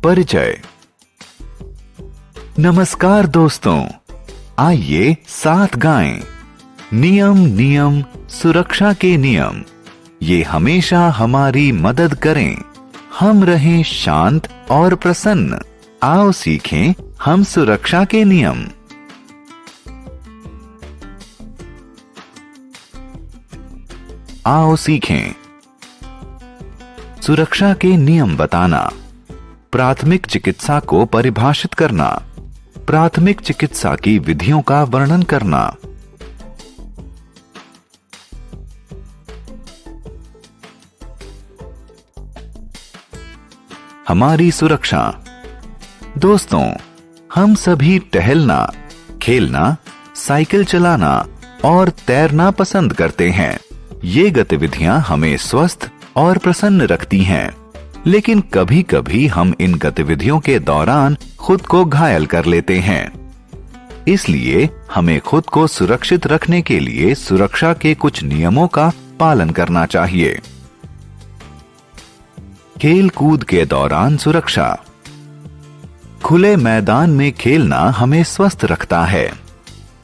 परिचय। नमस्कार दोस्तों, आइए साथ गाएं। नियम नियम सुरक्षा के नियम, ये हमेशा हमारी मदद करें। हम रहें शांत और प्रसन्न। आओ सीखें हम सुरक्षा के नियम। आओ सीखें। सुरक्षा के नियम बताना, प्राथमिक चिकित्सा को परिभाषित करना, प्राथमिक चिकित्सा की विधियों का वर्णन करना। हमारी सुरक्षा। दोस्तों, हम सभी टहलना, खेलना, साइकिल चलाना और तैरना पसंद करते हैं। ये गतिविधियां हमें स्वस्थ और प्रसन्न रखती हैं, लेकिन कभी कभी हम इन गतिविधियों के दौरान खुद को घायल कर लेते हैं। इसलिए हमें खुद को सुरक्षित रखने के लिए सुरक्षा के कुछ नियमों का पालन करना चाहिए। खेल कूद के दौरान सुरक्षा। खुले मैदान में खेलना हमें स्वस्थ रखता है,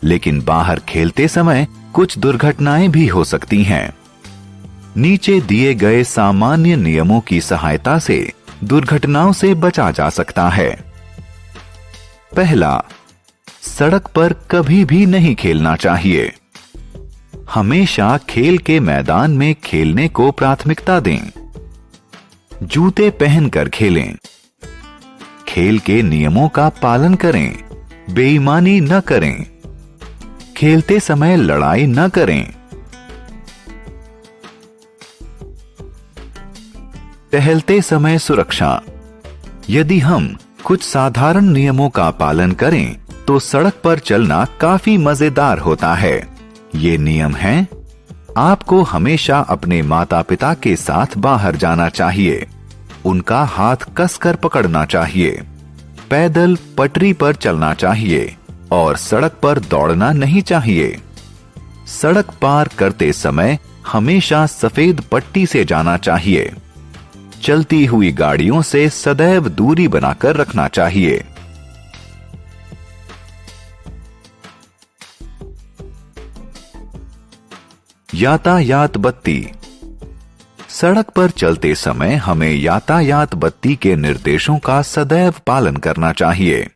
लेकिन बाहर खेलते समय कुछ दुर्घटनाएं भी हो सकती हैं। नीचे दिए गए सामान्य नियमों की सहायता से दुर्घटनाओं से बचा जा सकता है। पहला, सड़क पर कभी भी नहीं खेलना चाहिए। हमेशा खेल के मैदान में खेलने को प्राथमिकता दें। जूते पहनकर खेलें। खेल के नियमों का पालन करें। बेईमानी न करें। खेलते समय लड़ाई न करें। टहलते समय सुरक्षा। यदि हम कुछ साधारण नियमों का पालन करें तो सड़क पर चलना काफी मजेदार होता है। ये नियम हैं: आपको हमेशा अपने माता पिता के साथ बाहर जाना चाहिए। उनका हाथ कसकर पकड़ना चाहिए। पैदल पटरी पर चलना चाहिए और सड़क पर दौड़ना नहीं चाहिए। सड़क पार करते समय हमेशा सफेद पट्टी से जाना चाहिए। चलती हुई गाड़ियों से सदैव दूरी बनाकर रखना चाहिए। यातायात बत्ती। सड़क पर चलते समय हमें यातायात बत्ती के निर्देशों का सदैव पालन करना चाहिए।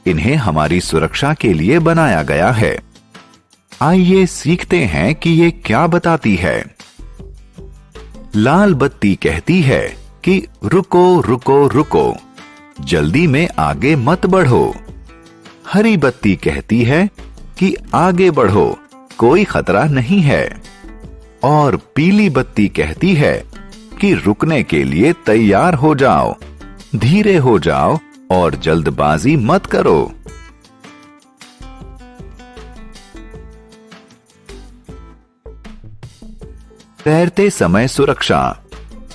इन्हें हमारी सुरक्षा के लिए बनाया गया है। आइए सीखते हैं कि ये क्या बताती है। लाल बत्ती कहती है कि रुको रुको रुको, जल्दी में आगे मत बढ़ो। हरी बत्ती कहती है कि आगे बढ़ो, कोई खतरा नहीं है। और पीली बत्ती कहती है कि रुकने के लिए तैयार हो जाओ, धीरे हो जाओ और जल्दबाजी मत करो। तैरते समय सुरक्षा।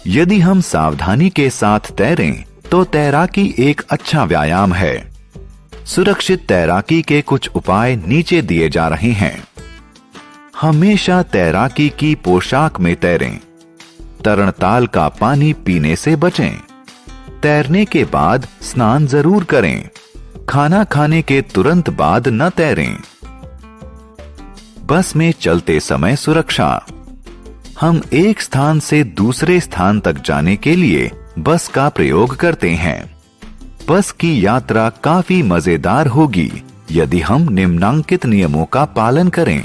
यदि हम सावधानी के साथ तैरें तो तैराकी एक अच्छा व्यायाम है। सुरक्षित तैराकी के कुछ उपाय नीचे दिए जा रहे हैं। हमेशा तैराकी की पोशाक में तैरें। तरणताल का पानी पीने से बचें। तैरने के बाद स्नान जरूर करें। खाना खाने के तुरंत बाद न तैरें। बस में चलते समय सुरक्षा। हम एक स्थान से दूसरे स्थान तक जाने के लिए बस का प्रयोग करते हैं। बस की यात्रा काफी मजेदार होगी यदि हम निम्नांकित नियमों का पालन करें।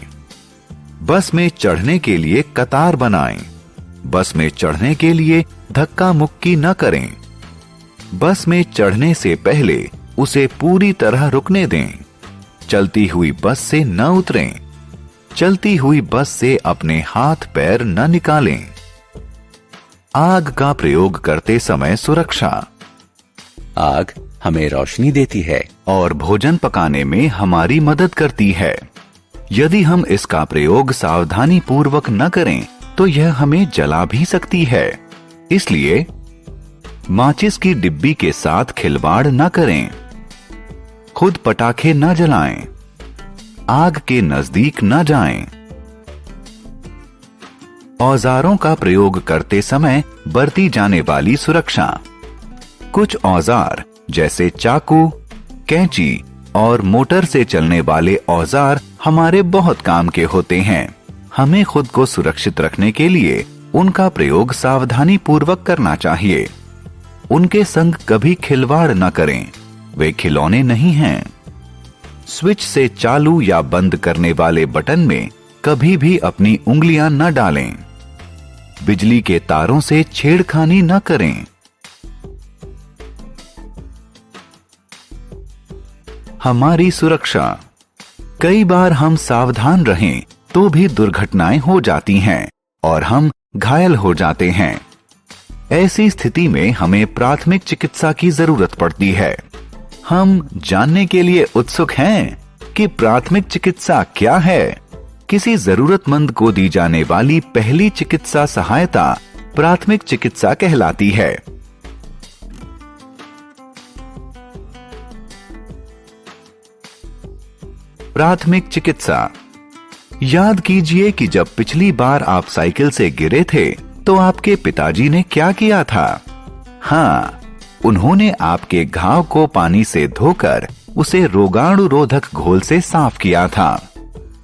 बस में चढ़ने के लिए कतार बनाएं। बस में चढ़ने के लिए धक्का मुक्की न करें। बस में चढ़ने से पहले उसे पूरी तरह रुकने दें। चलती हुई बस से न उतरें। चलती हुई बस से अपने हाथ पैर न निकालें। आग का प्रयोग करते समय सुरक्षा। आग हमें रोशनी देती है और भोजन पकाने में हमारी मदद करती है। यदि हम इसका प्रयोग सावधानी पूर्वक न करें तो यह हमें जला भी सकती है। इसलिए माचिस की डिब्बी के साथ खिलवाड़ न करें। खुद पटाखे न जलाएं। आग के नजदीक न जाएं। औजारों का प्रयोग करते समय बरती जाने वाली सुरक्षा। कुछ औजार जैसे चाकू, कैंची और मोटर से चलने वाले औजार हमारे बहुत काम के होते हैं। हमें खुद को सुरक्षित रखने के लिए उनका प्रयोग सावधानी पूर्वक करना चाहिए। उनके संग कभी खिलवाड़ न करें, वे खिलौने नहीं हैं। स्विच से चालू या बंद करने वाले बटन में कभी भी अपनी उंगलियां न डालें। बिजली के तारों से छेड़खानी न करें। हमारी सुरक्षा। कई बार हम सावधान रहें तो भी दुर्घटनाएं हो जाती हैं और हम घायल हो जाते हैं। ऐसी स्थिति में हमें प्राथमिक चिकित्सा की जरूरत पड़ती है। हम जानने के लिए उत्सुक हैं कि प्राथमिक चिकित्सा क्या है। किसी जरूरतमंद को दी जाने वाली पहली चिकित्सा सहायता प्राथमिक चिकित्सा कहलाती है। प्राथमिक चिकित्सा। याद कीजिए कि जब पिछली बार आप साइकिल से गिरे थे तो आपके पिताजी ने क्या किया था। हाँ, उन्होंने आपके घाव को पानी से धोकर उसे रोगाणुरोधक घोल से साफ किया था।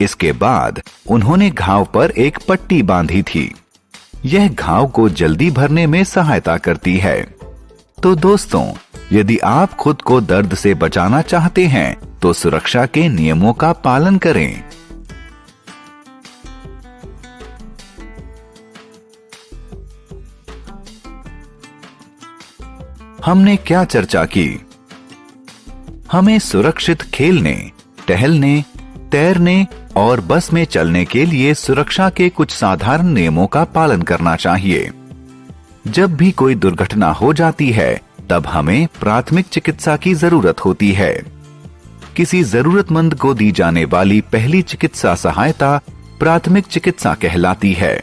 इसके बाद उन्होंने घाव पर एक पट्टी बांधी थी। यह घाव को जल्दी भरने में सहायता करती है। तो दोस्तों, यदि आप खुद को दर्द से बचाना चाहते हैं तो सुरक्षा के नियमों का पालन करें। हमने क्या चर्चा की? हमें सुरक्षित खेलने, टहलने, तैरने और बस में चलने के लिए सुरक्षा के कुछ साधारण नियमों का पालन करना चाहिए। जब भी कोई दुर्घटना हो जाती है तब हमें प्राथमिक चिकित्सा की जरूरत होती है। किसी जरूरतमंद को दी जाने वाली पहली चिकित्सा सहायता प्राथमिक चिकित्सा कहलाती है।